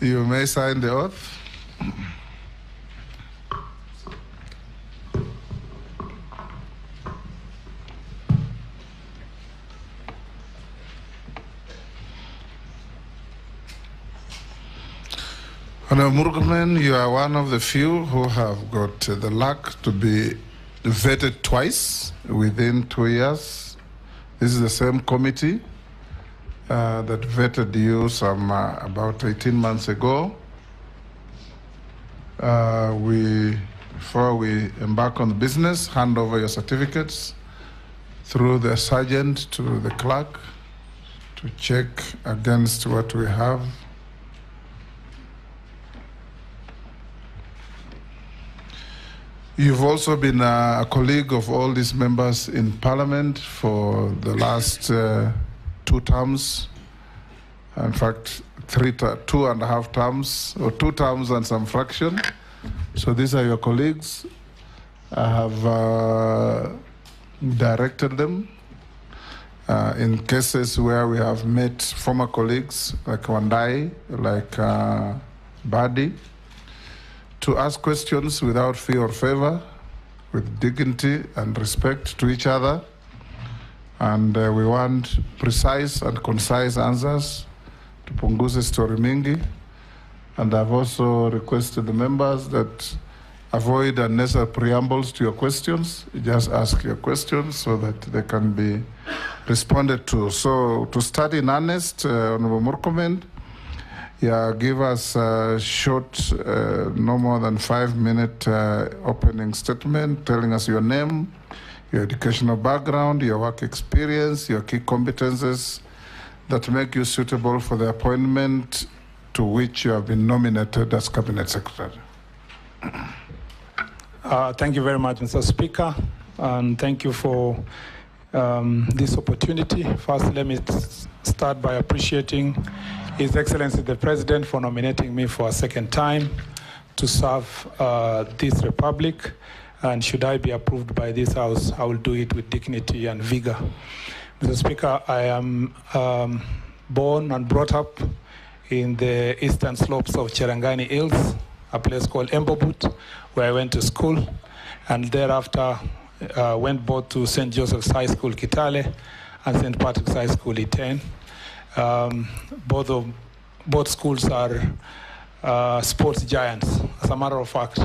You may sign the oath. Honorable Murkomen, you are one of the few who have got the luck to be vetted twice within 2 years. This is the same committee that vetted you some about 18 months ago. Before we embark on the business, hand over your certificates through the sergeant to the clerk to check against what we have. You've also been a colleague of all these members in Parliament for the last 2 terms. In fact, 2.5 terms, or 2 terms and some fraction. So these are your colleagues. I have directed them in cases where we have met former colleagues like Wandai, like Badi, to ask questions without fear or favor, with dignity and respect to each other. And we want precise and concise answers to punguza story mingi. And I've also requested the members that avoid unnecessary preambles to your questions. Just ask your questions so that they can be responded to. So to start in earnest, Honorable Murkomen, give us a short, no more than 5-minute opening statement telling us your name, your educational background, your work experience, your key competences that make you suitable for the appointment to which you have been nominated as Cabinet Secretary. Thank you very much, Mr. Speaker, and thank you for this opportunity. First, let me start by appreciating His Excellency the President for nominating me for a second time to serve this Republic. And should I be approved by this House, I will do it with dignity and vigor. Mr. Speaker, I am born and brought up in the eastern slopes of Cherangani Hills, a place called Embobut, where I went to school, and thereafter went both to St. Joseph's High School, Kitale, and St. Patrick's High School, Iten. Both schools are sports giants. As a matter of fact,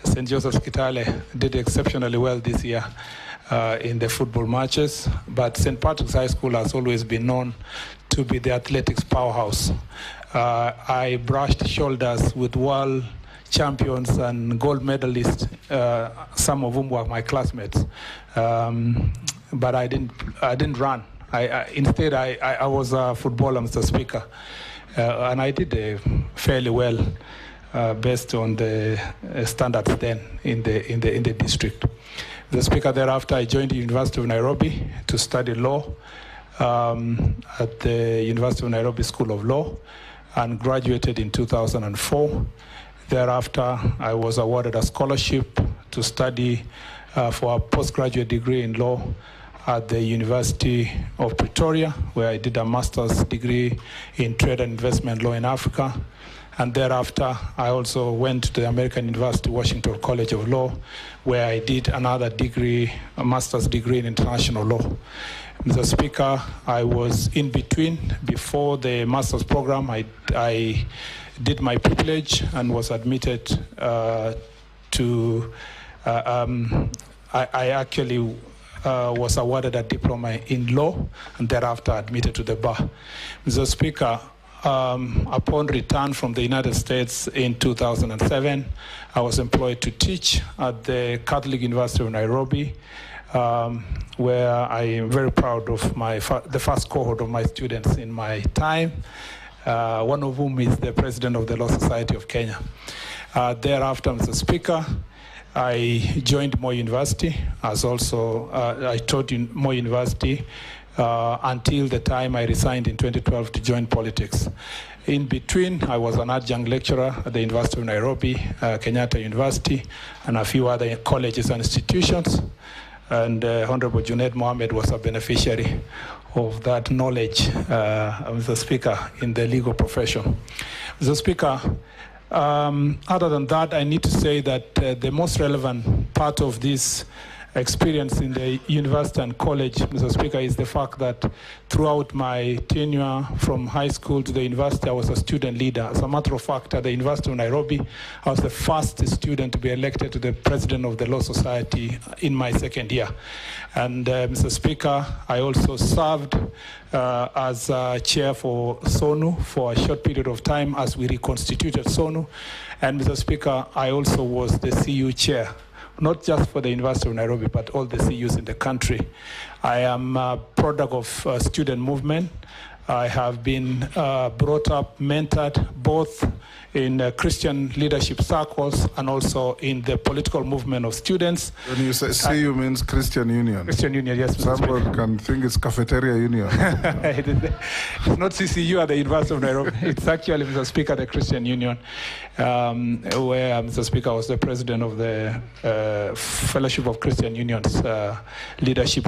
St. Joseph's Kitale did exceptionally well this year in the football matches, but St. Patrick's High School has always been known to be the athletics powerhouse. I brushed shoulders with world champions and gold medalists, some of whom were my classmates, but I didn't run. Instead, I was a footballer, Mr. Speaker, and I did fairly well based on the standards then in the district. The Speaker, thereafter, I joined the University of Nairobi to study law at the University of Nairobi School of Law, and graduated in 2004. Thereafter, I was awarded a scholarship to study for a postgraduate degree in law at the University of Pretoria, where I did a master's degree in trade and investment law in Africa. And thereafter, I also went to the American University Washington College of Law, where I did another degree, a master's degree in international law. Mr. Speaker, I was in between. Before the master's program, I did my privilege and was admitted to, I actually was awarded a diploma in law and thereafter admitted to the bar. Mr. Speaker, upon return from the United States in 2007, I was employed to teach at the Catholic University of Nairobi, where I am very proud of the first cohort of my students in my time, one of whom is the president of the Law Society of Kenya. Thereafter, Mr. Speaker, I joined Moi University as also, I taught in Moi University until the time I resigned in 2012 to join politics. In between, I was an adjunct lecturer at the University of Nairobi, Kenyatta University, and a few other colleges and institutions. And Honorable Junaid Mohammed was a beneficiary of that knowledge, Mr. Speaker, in the legal profession. Mr. Speaker, other than that, I need to say that the most relevant part of this experience in the university and college, Mr. Speaker, is the fact that throughout my tenure from high school to the university, I was a student leader. As a matter of fact, at the University of Nairobi, I was the first student to be elected to the president of the Law Society in my second year. And Mr. Speaker, I also served as chair for SONU for a short period of time as we reconstituted SONU. And Mr. Speaker, I also was the CU chair, not just for the University of Nairobi, but all the CUs in the country. I am a product of student movement. I have been brought up, mentored, both in Christian leadership circles and also in the political movement of students. When you say CU means Christian Union. Christian Union, yes. Someone can think it's Cafeteria Union. It's not CCU at the University of Nairobi. It's actually, Mr. Speaker, the Christian Union, where Mr. Speaker was the president of the Fellowship of Christian Unions leadership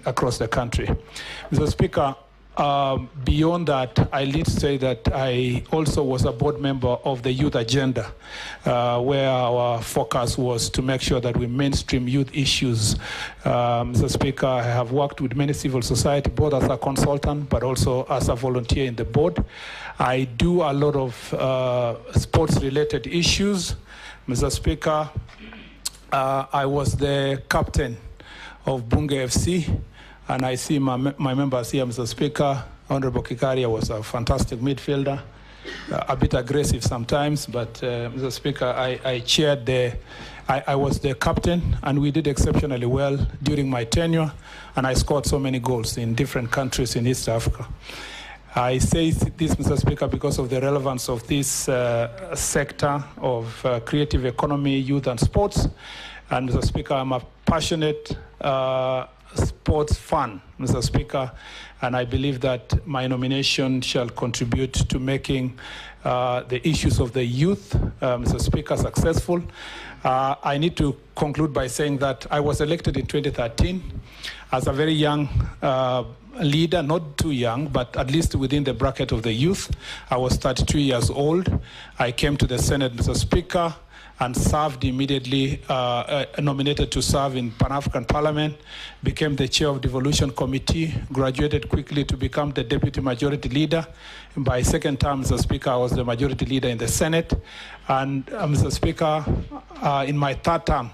across the country. Mr. Speaker, beyond that, I need to say that I also was a board member of the Youth Agenda, where our focus was to make sure that we mainstream youth issues. Mr. Speaker, I have worked with many civil society, both as a consultant, but also as a volunteer in the board. I do a lot of sports-related issues. Mr. Speaker, I was the captain of Bunge FC. And I see my members here, Mr. Speaker. Honorable Kikaria was a fantastic midfielder, a bit aggressive sometimes, but Mr. Speaker, I was the captain, and we did exceptionally well during my tenure, and I scored so many goals in different countries in East Africa. I say this, Mr. Speaker, because of the relevance of this sector of creative economy, youth, and sports. And Mr. Speaker, I'm a passionate sports fan, Mr. Speaker, and I believe that my nomination shall contribute to making the issues of the youth, Mr. Speaker, successful. I need to conclude by saying that I was elected in 2013 as a very young leader, not too young, but at least within the bracket of the youth. I was 32 years old. I came to the Senate, Mr. Speaker, and served immediately, nominated to serve in Pan-African Parliament, became the chair of Devolution Committee, graduated quickly to become the deputy majority leader. By second term, Mr. Speaker, I was the majority leader in the Senate. And Mr. Speaker, in my third term,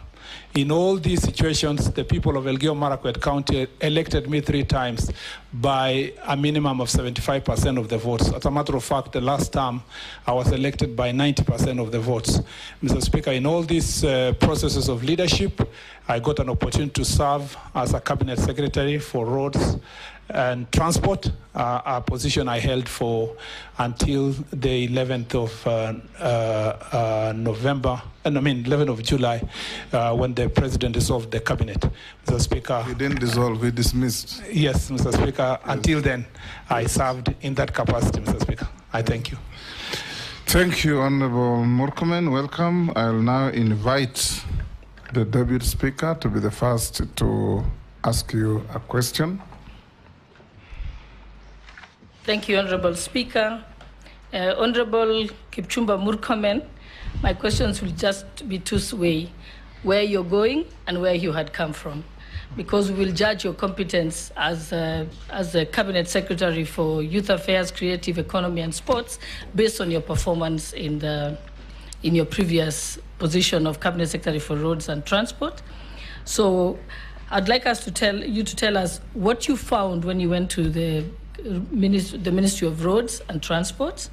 in all these situations, the people of Elgeyo-Marakwet County elected me 3 times by a minimum of 75% of the votes. As a matter of fact, the last term, I was elected by 90% of the votes. Mr. Speaker, in all these processes of leadership, I got an opportunity to serve as a cabinet secretary for roads and transport, a position I held for until the 11th of July, when the president dissolved the cabinet. Mr. Speaker. He didn't dissolve, he dismissed. Yes, Mr. Speaker. Yes. Until then, I served in that capacity, Mr. Speaker. I thank you. Thank you, Honorable Murkomen. Welcome. I'll now invite the Deputy Speaker to be the first to ask you a question. Thank you, Honorable Speaker. Honorable Kipchumba Murkomen, my questions will just be two-way: where you're going and where you had come from, because we will judge your competence as a Cabinet Secretary for Youth Affairs, Creative Economy and Sports based on your performance in your previous position of Cabinet Secretary for Roads and Transport. So I'd like us to tell us what you found when you went to the Ministry of Roads and Transport,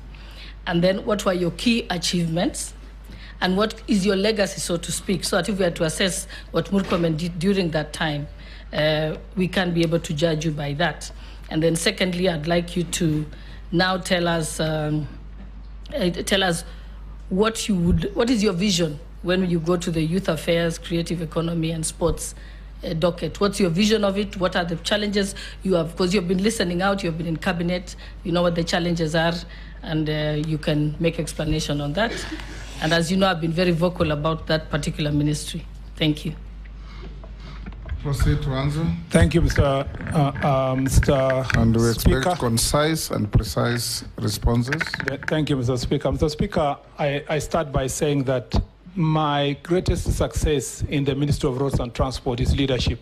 and then what were your key achievements, and what is your legacy, so to speak, so that if we are to assess what Murkomen did during that time, we can be able to judge you by that. And then secondly, I'd like you to now tell us what is your vision when you go to the Youth Affairs, Creative Economy and Sports docket. What's your vision of it? What are the challenges you have? Because you've been listening out, you've been in cabinet, you know what the challenges are, and you can make explanation on that. And as you know, I've been very vocal about that particular ministry. Thank you. proceed to answer. Thank you, Mr. And we Speaker. expect concise and precise responses. Thank you, Mr. Speaker. Mr. Speaker, I start by saying that my greatest success in the Ministry of Roads and Transport is leadership.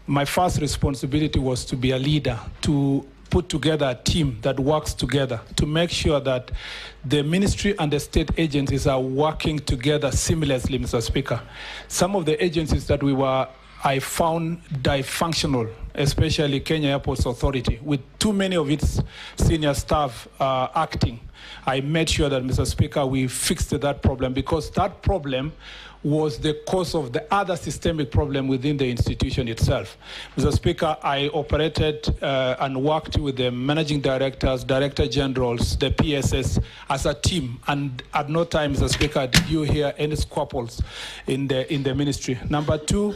My first responsibility was to be a leader, to put together a team that works together, to make sure that the ministry and the state agencies are working together seamlessly, Mr. Speaker. Some of the agencies that I found dysfunctional, especially Kenya Airports Authority, with too many of its senior staff acting. I made sure that, Mr. Speaker, we fixed that problem, because that problem was the cause of the other systemic problem within the institution itself. Mr. Speaker, I operated and worked with the managing directors, director generals, the PSS as a team, and at no time, Mr. Speaker, did you hear any squabbles in the ministry. Number two,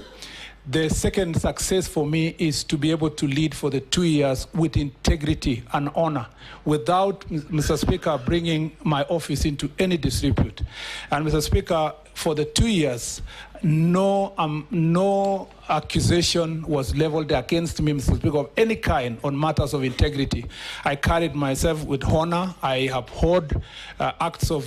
the second success for me is to be able to lead for the 2 years with integrity and honor, without, Mr. Speaker, bringing my office into any disrepute. And, Mr. Speaker, for the 2 years, no accusation was leveled against me, Mr. Speaker, of any kind on matters of integrity. I carried myself with honor. I abhorred acts of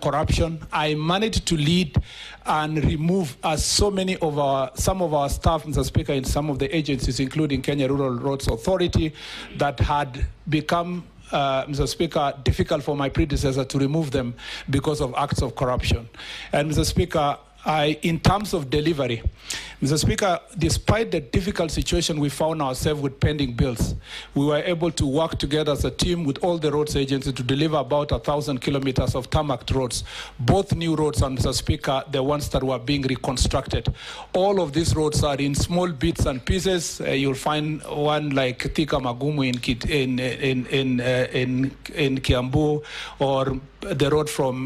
corruption. I managed to lead and remove some of our staff, Mr. Speaker, in some of the agencies, including Kenya Rural Roads Authority, that had become Mr. Speaker, difficult for my predecessor to remove them because of acts of corruption. And, Mr. Speaker, in terms of delivery, Mr. Speaker, despite the difficult situation we found ourselves with pending bills, we were able to work together as a team with all the roads agencies to deliver about 1,000 kilometers of tarmac roads, both new roads and, Mr. Speaker, the ones that were being reconstructed. All of these roads are in small bits and pieces. You'll find one like Thika Magumu in Kiambu, or the road from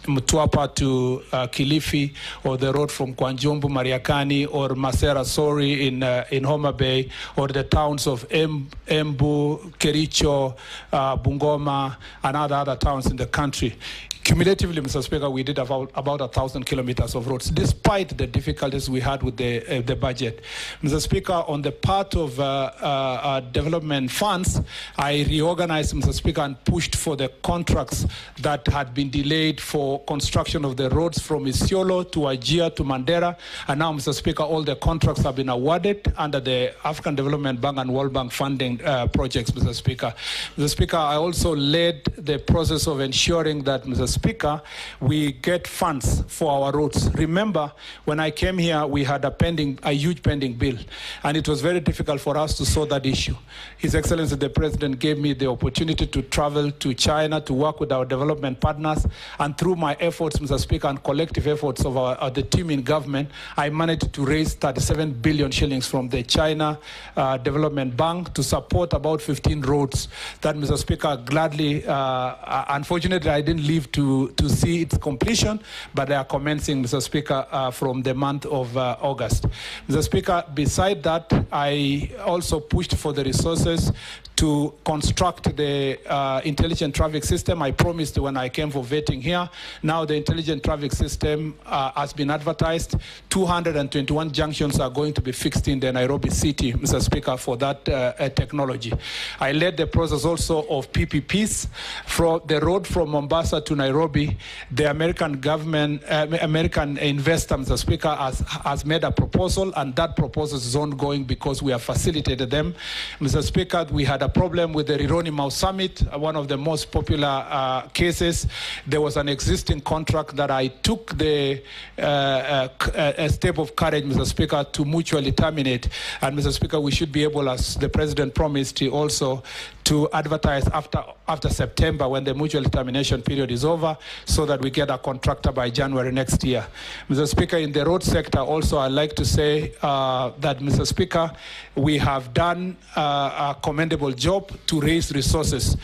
Mtwapa to Kilifi, or the road from Kwanjumbu, Mariakani, or Masera Sori in Homa Bay, or the towns of Embu, Kericho, Bungoma, and other towns in the country. Cumulatively, Mr. Speaker, we did about 1,000 kilometers of roads, despite the difficulties we had with the budget. Mr. Speaker, on the part of development funds, I reorganized, Mr. Speaker, and pushed for the contracts that had been delayed for construction of the roads from Isiolo to Wajir to Mandera. And now, Mr. Speaker, all the contracts have been awarded under the African Development Bank and World Bank funding projects, Mr. Speaker. Mr. Speaker, I also led the process of ensuring that, Mr. Speaker, we get funds for our roads. Remember, when I came here, we had a huge pending bill, and it was very difficult for us to solve that issue. His Excellency the President gave me the opportunity to travel to China to work with our development partners, and through my efforts, Mr. Speaker, and collective efforts of the team in government, I managed to raise 37 billion shillings from the China Development Bank to support about 15 roads that, Mr. Speaker, gladly, unfortunately, I didn't live to see its completion, but they are commencing, Mr. Speaker, from the month of August. Mr. Speaker, beside that, I also pushed for the resources to construct the intelligent traffic system. I promised when I came for vetting here. Now the intelligent traffic system has been advertised. 221 junctions are going to be fixed in the Nairobi city, Mr. Speaker, for that technology. I led the process also of PPPs. For the road from Mombasa to Nairobi, the American government, American investor, Mr. Speaker, has made a proposal, and that proposal is ongoing because we have facilitated them. Mr. Speaker, we had a problem with the Rironi Mau Summit, one of the most popular cases. There was an existing contract that I took the a step of courage, Mr. Speaker, to mutually terminate. And, Mr. Speaker, we should be able, as the President promised, also to advertise after September, when the mutual termination period is over, so that we get a contractor by January next year. Mr. Speaker, in the road sector also, I'd like to say that, Mr. Speaker, we have done a commendable job to raise resources.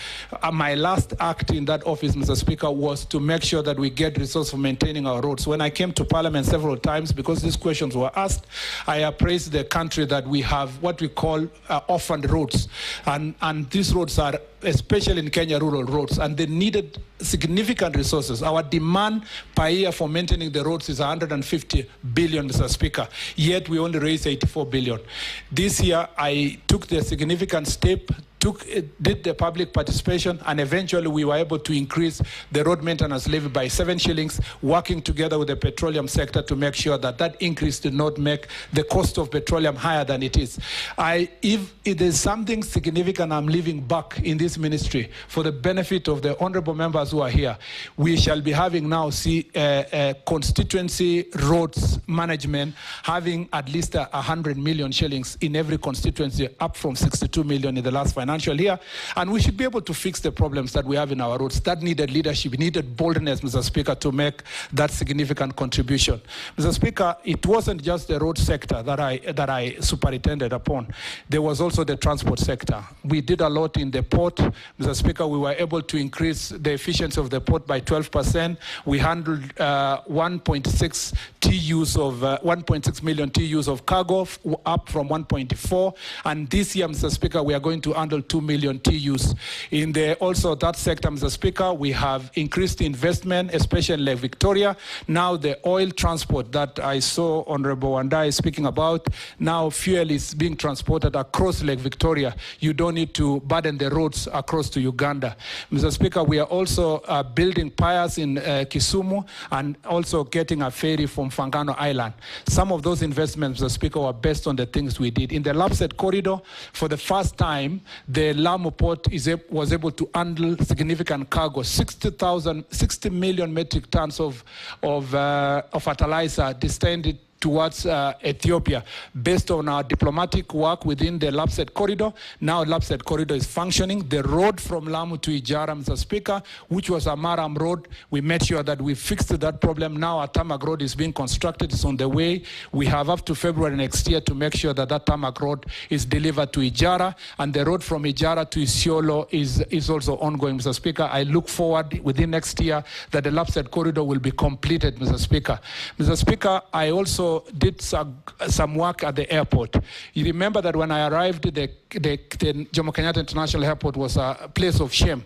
My last act in that office, Mr. Speaker, was to make sure that we get resources for maintaining our roads. When I came to Parliament several times, because these questions were asked, I appraised the country that we have what we call orphaned roads. And these these roads are, especially in Kenya, rural roads, and they needed significant resources. Our demand per year for maintaining the roads is 150 billion, Mr. Speaker, yet we only raised 84 billion. This year, I took the significant step, did the public participation, and eventually we were able to increase the road maintenance levy by 7 shillings, working together with the petroleum sector to make sure that that increase did not make the cost of petroleum higher than it is. If there's something significant I'm leaving back in this ministry for the benefit of the honorable members who are here, we shall be having now constituency roads management having at least 100 million shillings in every constituency, up from 62 million in the last financial year, and we should be able to fix the problems that we have in our roads. That needed leadership, needed boldness, Mr. Speaker, to make that significant contribution. Mr. Speaker, it wasn't just the road sector that I superintended upon. There was also the transport sector. We did a lot in the port. Mr. Speaker, we were able to increase the efficiency of the port by 12%. We handled 1.6 million TEUs of cargo, up from 1.4. And this year, Mr. Speaker, we are going to handle 2 million TEUs. In also that sector, Mr. Speaker, we have increased investment, especially in Lake Victoria. Now the oil transport that I saw Honorable Wandai speaking about, now fuel is being transported across Lake Victoria. You don't need to burden the roads across to Uganda. Mr. Speaker, we are also building piers in Kisumu and also getting a ferry from Fangano Island. Some of those investments, Mr. Speaker, were based on the things we did. In the Lapsset corridor, for the first time, the Lamu port was able to handle significant cargo, 60 million metric tons of fertilizer destined towards Ethiopia, based on our diplomatic work within the Lapsset corridor. Now Lapsset corridor is functioning. The road from Lamu to Ijara, Mr. Speaker, which was a Maram road, we made sure that we fixed that problem. Now our tarmac road is being constructed, it's on the way. We have up to February next year to make sure that that tarmac road is delivered to Ijara, and the road from Ijara to Isiolo is also ongoing, Mr. Speaker. I look forward within next year that the Lapsset corridor will be completed, Mr. Speaker. Mr. Speaker, I also did some work at the airport. You remember that when I arrived, the Jomo Kenyatta International Airport was a place of shame.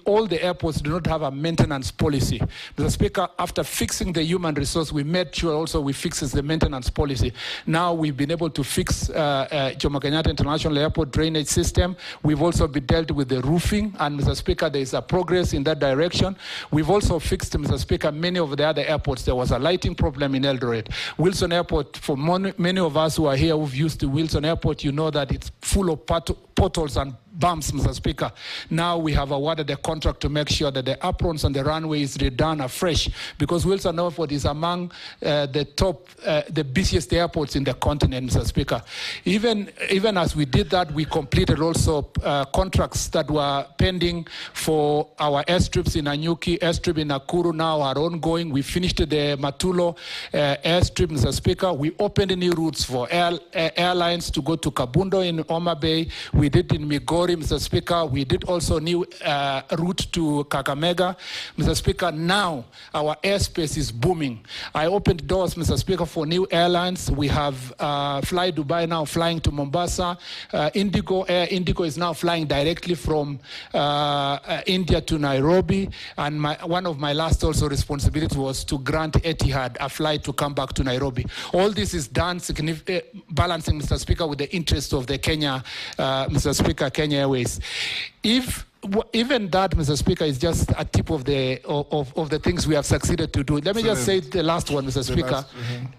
All the airports do not have a maintenance policy. Mr. Speaker, after fixing the human resource, we made sure also we fix the maintenance policy. Now we've been able to fix Jomo Kenyatta International Airport drainage system. We've also been dealt with the roofing, and Mr. Speaker, there is a progress in that direction. We've also fixed, Mr. Speaker, many of the other airports. There was a lighting problem in Eldoret. Wilson Airport, for many of us who are here who've used the Wilson Airport, you know that it's full of potholes and bumps, Mr. Speaker. Now we have awarded a contract to make sure that the aprons and the runway is redone afresh, because Wilson Airport is among the busiest airports in the continent, Mr. Speaker. Even as we did that, we completed also contracts that were pending for our airstrips in Anyuki, airstrip in Nakuru now are ongoing. We finished the Matulo airstrip, Mr. Speaker. We opened new routes for airlines to go to Kabundo in Homa Bay. We did in Migori, Mr. Speaker. We did also new route to Kakamega. Mr. Speaker, now our airspace is booming. I opened doors, Mr. Speaker, for new airlines. We have Fly Dubai now flying to Mombasa. Air Indigo is now flying directly from India to Nairobi. And one of my last also responsibilities was to grant Etihad a flight to come back to Nairobi. All this is done balancing, Mr. Speaker, with the interests of the Kenya, Mr. Speaker, Kenya Airways. Even that, Mr. Speaker, is just a tip of the things we have succeeded to do. Let me just say the last one, Mr. Speaker,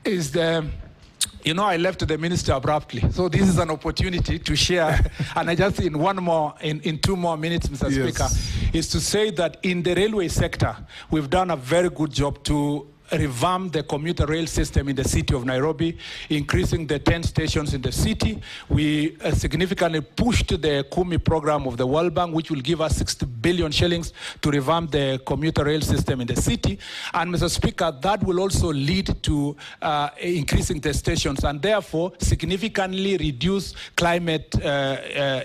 is I left the minister abruptly. So this is an opportunity to share, and I just in 2 more minutes, Mr. Yes. Speaker, is to say that in the railway sector, we've done a very good job to revamp the commuter rail system in the city of Nairobi, increasing the 10 stations in the city. We significantly pushed the Kumi program of the World Bank, which will give us 60 billion shillings to revamp the commuter rail system in the city. And Mr. Speaker, that will also lead to increasing the stations and therefore significantly reduce climate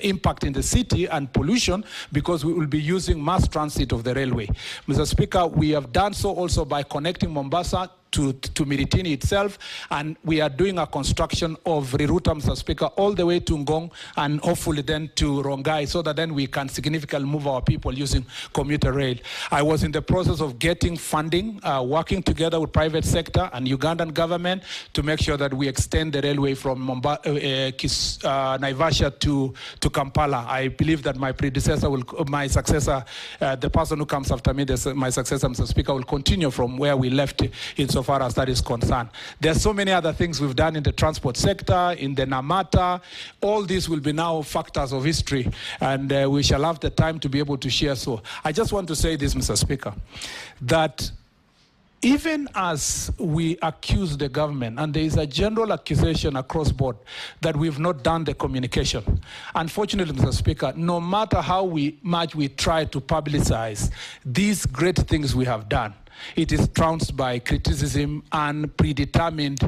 impact in the city and pollution, because we will be using mass transit of the railway. Mr. Speaker, we have done so also by connecting Mombasa to Miritini itself, and we are doing a construction of Riruta, Mr. Speaker, all the way to Ngong, and hopefully then to Rongai, so that then we can significantly move our people using commuter rail. I was in the process of getting funding, working together with private sector and Ugandan government to make sure that we extend the railway from Naivasha to Kampala. I believe that my successor, the person who comes after me, my successor, Mr. Speaker, will continue from where we left insofar as that is concerned. There are so many other things we've done in the transport sector, in the Namata. All these will be now factors of history, and we shall have the time to be able to share. So I just want to say this, Mr. Speaker, that even as we accuse the government, and there is a general accusation across board that we've not done the communication, unfortunately, Mr. Speaker, no matter how much we try to publicize these great things we have done, it is trounced by criticism and predetermined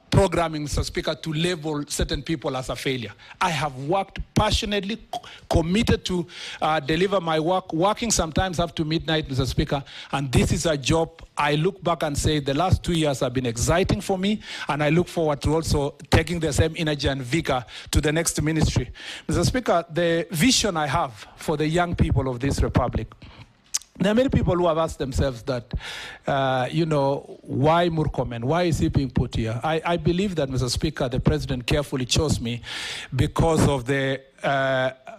programming, Mr. Speaker, to label certain people as a failure. I have worked passionately, committed to deliver my work, working sometimes up to midnight, Mr. Speaker, and this is a job I look back and say the last 2 years have been exciting for me, and I look forward to also taking the same energy and vigor to the next ministry. Mr. Speaker, the vision I have for the young people of this republic, there are many people who have asked themselves that, why Murkomen? Why is he being put here? I believe that, Mr. Speaker, the president carefully chose me because of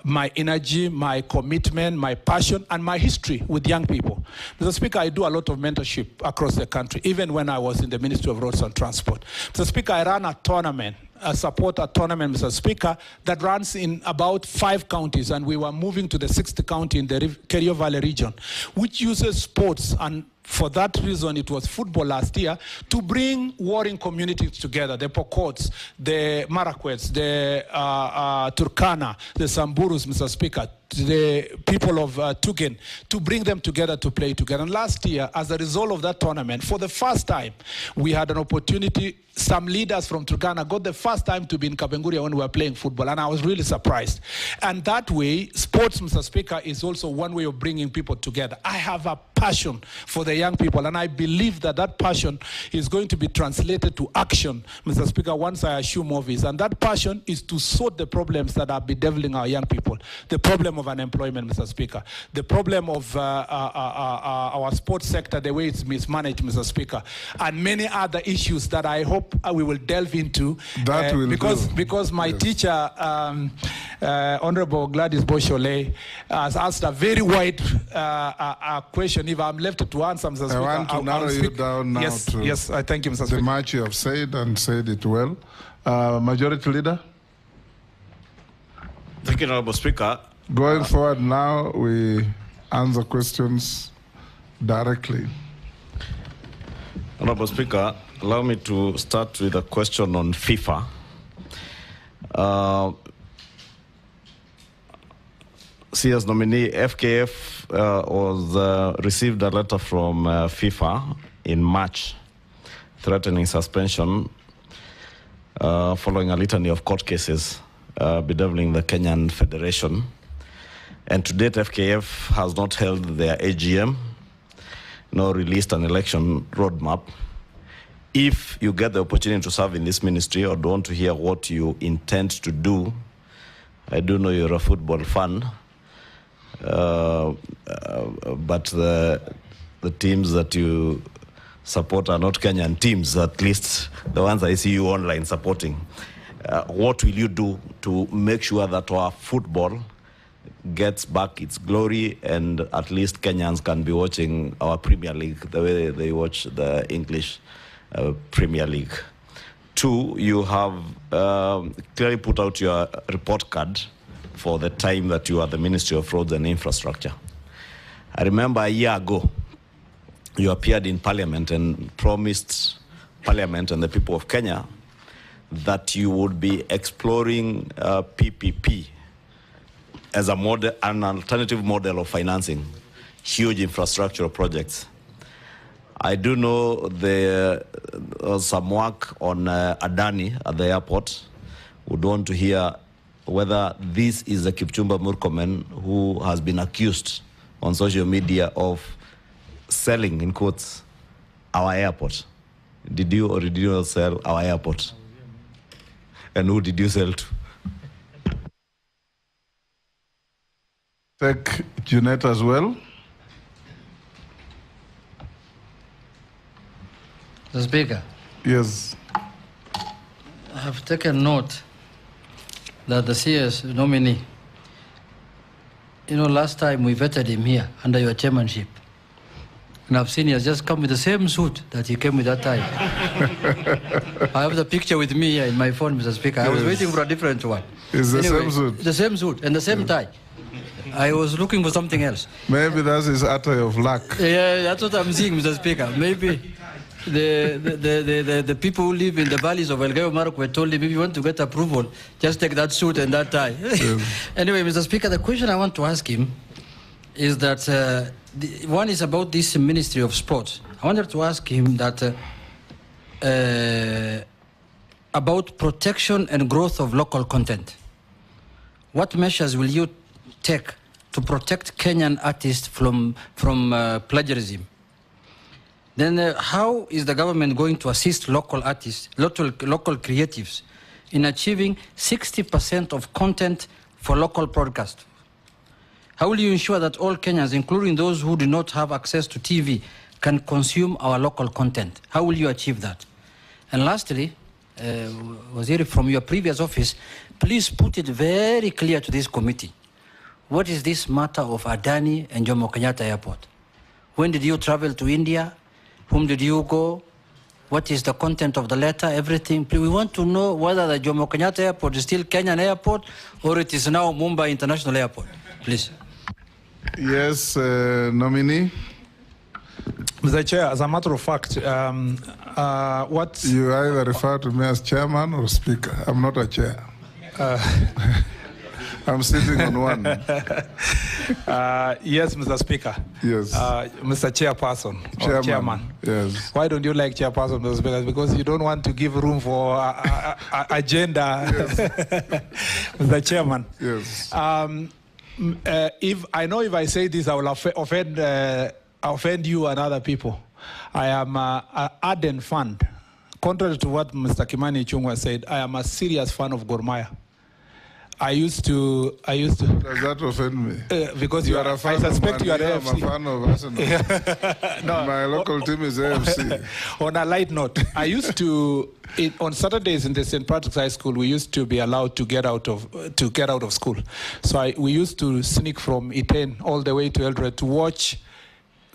my energy, my commitment, my passion, and my history with young people. Mr. Speaker, I do a lot of mentorship across the country, even when I was in the Ministry of Roads and Transport. Mr. Speaker, I ran a tournament, a tournament, Mr. Speaker, that runs in about 5 counties, and we were moving to the 6th county in the Kerio Valley region, which uses sports, and for that reason, it was football last year, to bring warring communities together, the Pokots, the Marakwets, the Turkana, the Samburus, Mr. Speaker, the people of Tugen, to bring them together to play together. And last year, as a result of that tournament, for the first time, we had an opportunity. Some leaders from Turkana got the first time to be in Kapenguria when we were playing football, and I was really surprised. And that way, sports, Mr. Speaker, is also one way of bringing people together. I have a passion for the young people, and I believe that that passion is going to be translated to action, Mr. Speaker, once I assume office. And that passion is to sort the problems that are bedeviling our young people. The problem of unemployment, Mr. Speaker. The problem of our sports sector, the way it's mismanaged, Mr. Speaker. And many other issues that I hope we will delve into. Because my teacher, Honorable Gladys Boshole, has asked a very wide question. If I'm left to answer, Mr. Speaker, I want to narrow you down now. Yes, I thank you, Mr. Speaker. The much you have said, and said it well. Majority Leader? Thank you, Honorable Speaker. Going forward now, we answer questions directly. Honorable Speaker, allow me to start with a question on FIFA. CS nominee FKF received a letter from FIFA in March threatening suspension following a litany of court cases bedeviling the Kenyan Federation. And to date, FKF has not held their AGM, nor released an election roadmap. If you get the opportunity to serve in this ministry or don't want to hear what you intend to do, I do know you're a football fan, but the teams that you support are not Kenyan teams, at least the ones I see you online supporting. What will you do to make sure that our football gets back its glory, and at least Kenyans can be watching our Premier League the way they watch the English Premier League? 2, you have clearly put out your report card for the time that you are the Ministry of Roads and Infrastructure. I remember a year ago, you appeared in Parliament and promised Parliament and the people of Kenya that you would be exploring PPP as a model, an alternative model of financing huge infrastructural projects. I do know there was some work on Adani at the airport. Would want to hear whether this is a Kipchumba Murkomen who has been accused on social media of selling, in quotes, our airport? Did you or did you not sell our airport? And who did you sell to? Take Junet as well. Mr. Speaker, Yes. I have taken note that the CS nominee, last time we vetted him here under your chairmanship, and I've seen he has just come with the same suit that he came with that time. I have the picture with me here in my phone, Mr. Speaker. I was waiting for a different one. It's the same suit. The same suit and the same tie. I was looking for something else. Maybe that's his attire of luck. Yeah, that's what I'm seeing, Mr. Speaker. Maybe the people who live in the valleys of Elgeyo Marakwet told him, if you want to get approval, just take that suit and that tie. Yes. Anyway, Mr. Speaker, the question I want to ask him is that one is about this Ministry of Sports. I wanted to ask him that about protection and growth of local content. What measures will you take to protect Kenyan artists from plagiarism? Then how is the government going to assist local artists, local creatives in achieving 60% of content for local broadcast? How will you ensure that all Kenyans, including those who do not have access to TV, can consume our local content? How will you achieve that? And lastly, Waziri, from your previous office, please put it very clear to this committee. What is this matter of Adani and Jomo Kenyatta Airport? When did you travel to India? Whom did you go? What is the content of the letter? Everything. We want to know whether the Jomo Kenyatta Airport is still Kenyan Airport or it is now Mumbai International Airport. Please. Yes, nominee. Mr. Chair, as a matter of fact, what... You either refer to me as chairman or speaker. I'm not a chair. I'm sitting on one. Yes, Mr. Speaker. Yes. Mr. Chairperson. Or chairman. Yes. Why don't you like chairperson, Mr. Speaker? Because you don't want to give room for agenda. Yes. Mr. Chairman. Yes. If I say this, I will offend you and other people. I am an ardent fan. Contrary to what Mr. Kimani Ichung'wah said, I am a serious fan of Gor Mahia. I used to. Does that offend me? Because you are a fan. I suspect you are AFC. I'm a fan of Arsenal. No. My local team is AFC. On a light note, I used to. On Saturdays in the St. Patrick's High School, we used to be allowed to get out of school. So we used to sneak from Iten all the way to Eldoret to watch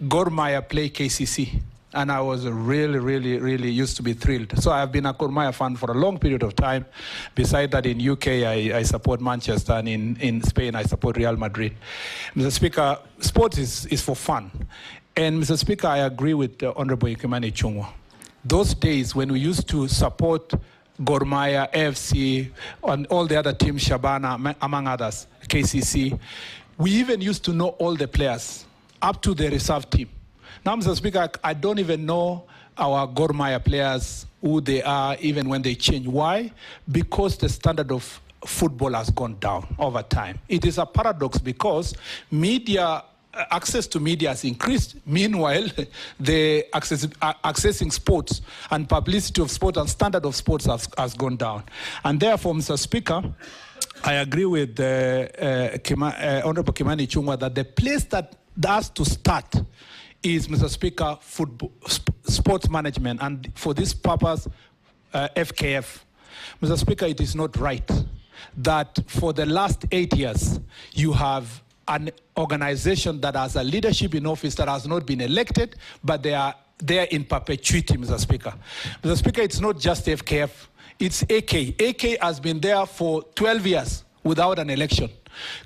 Gor Mahia play KCC. And I was really used to be thrilled. So I have been a Gor Mahia fan for a long period of time. Besides that, in UK, I support Manchester, and in Spain, I support Real Madrid. Mr. Speaker, sports is for fun. And Mr. Speaker, I agree with Honorable Kimani Ichung'wah. Those days when we used to support Gor Mahia, AFC, and all the other teams, Shabana, among others, KCC, we even used to know all the players, up to the reserve team. Now, Mr. Speaker, I don't even know our Gor Mahia players, who they are, even when they change. Why? Because the standard of football has gone down over time. It is a paradox because access to media has increased. Meanwhile, the accessing sports and publicity of sport and standard of sports has gone down. And therefore, Mr. Speaker, I agree with Honorable Kimani Ichung'wah that the place that has to start is, Mr. Speaker, football, sports management, and for this purpose, FKF. Mr. Speaker, it is not right that for the last 8 years, you have an organization that has a leadership in office that has not been elected, but they are there in perpetuity, Mr. Speaker. Mr. Speaker, it's not just FKF, it's AK. AK has been there for 12 years without an election.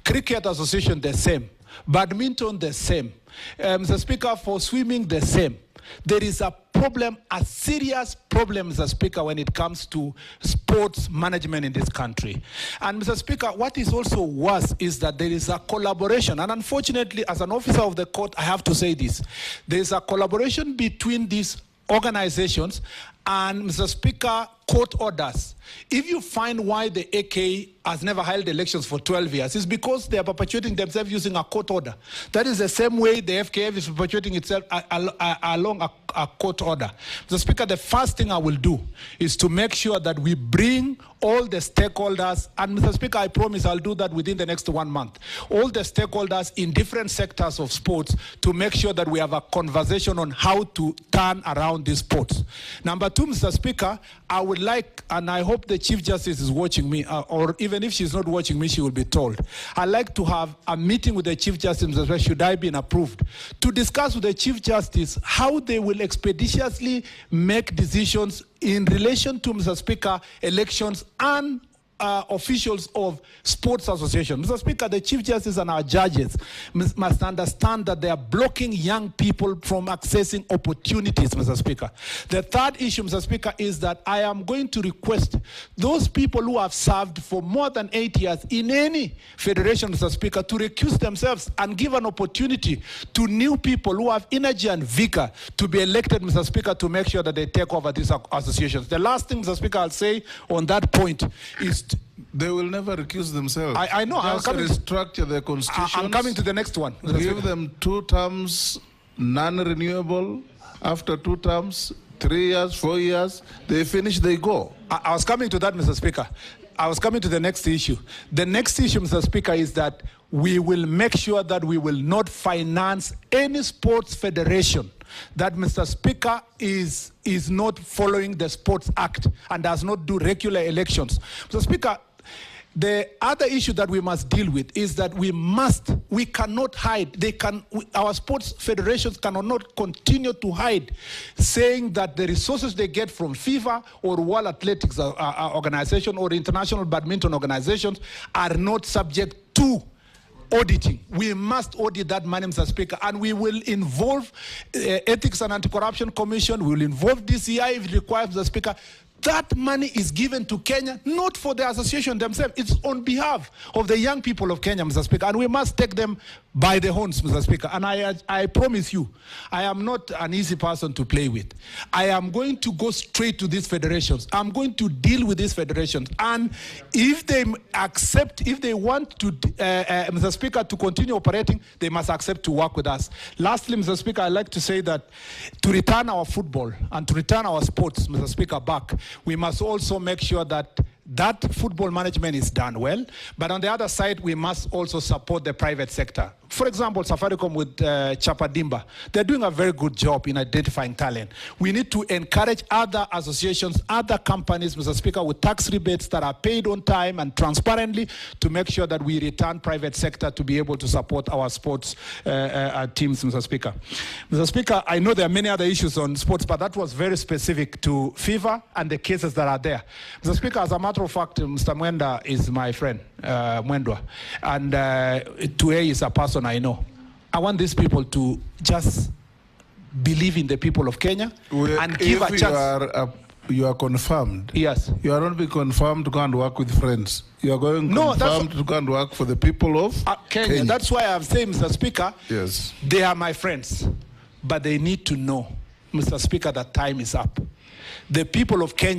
Cricket Association, the same. Badminton, the same. Mr. Speaker, for swimming, the same. There is a problem, a serious problem, Mr. Speaker, when it comes to sports management in this country. And Mr. Speaker, what is also worse is that there is a collaboration. And unfortunately, as an officer of the court, I have to say this. There is a collaboration between these organizations and, Mr. Speaker, court orders. If you find why the AK has never held elections for 12 years, it's because they are perpetuating themselves using a court order. That is the same way the FKF is perpetuating itself along a court order. Mr. Speaker, the first thing I will do is to make sure that we bring all the stakeholders, and Mr. Speaker, I promise I'll do that within the next 1 month, all the stakeholders in different sectors of sports to make sure that we have a conversation on how to turn around these sports. Number two, Mr. Speaker, I would like, and I hope the Chief Justice is watching me, or even if she's not watching me, she will be told. I'd like to have a meeting with the Chief Justice, Mr. Speaker, should I be approved, to discuss with the Chief Justice how they will expeditiously make decisions in relation to, Mr. Speaker, elections and officials of sports associations. Mr. Speaker, the Chief Justice and our judges must understand that they are blocking young people from accessing opportunities, Mr. Speaker. The third issue, Mr. Speaker, is that I am going to request those people who have served for more than 8 years in any federation, Mr. Speaker, to recuse themselves and give an opportunity to new people who have energy and vigor to be elected, Mr. Speaker, to make sure that they take over these associations. The last thing, Mr. Speaker, I'll say on that point is they will never recuse themselves. I know. Just restructure the constitution. I'm coming to the next one. Give them 2 terms, non-renewable. After 2 terms, 3 years, 4 years, they finish, they go. I was coming to that, Mr. Speaker. I was coming to the next issue. The next issue, Mr. Speaker, is that we will make sure that we will not finance any sports federation that, Mr. Speaker, is not following the Sports Act and does not do regular elections. Mr. Speaker, the other issue that we must deal with is that we cannot hide. Our sports federations cannot continue to hide, saying that the resources they get from FIFA or World Athletics Organization or International Badminton Organizations are not subject to auditing. We must audit that money, Mr. Speaker, and we will involve Ethics and Anti-Corruption Commission. We will involve DCI if it requires, Mr. Speaker. That money is given to Kenya, not for the association themselves. It's on behalf of the young people of Kenya, Mr. Speaker, and we must take them by the horns, Mr. Speaker. And I promise you, I am not an easy person to play with. I am going to go straight to these federations. I'm going to deal with these federations. And if they accept, if they want to, Mr. Speaker, to continue operating, they must accept to work with us. Lastly, Mr. Speaker, I'd like to say that to return our football and to return our sports, Mr. Speaker, back, we must also make sure that football management is done well, but on the other side, we must also support the private sector. For example, Safaricom with Chapadimba, they're doing a very good job in identifying talent. We need to encourage other associations, other companies, Mr. Speaker, with tax rebates that are paid on time and transparently to make sure that we return private sector to be able to support our sports teams, Mr. Speaker. Mr. Speaker, I know there are many other issues on sports, but that was very specific to FIFA and the cases that are there. Mr. Speaker, as a matter of fact, Mr. Mwenda is my friend, Mwendwa, and Tuei is a person I know. I want these people to just believe in the people of Kenya and give a chance. You are confirmed. Yes. You are not being confirmed to go and work with friends. You are going confirmed to go and work for the people of Kenya. That's why I'm saying, Mr. Speaker, yes, they are my friends, but they need to know, Mr. Speaker, that time is up. The people of Kenya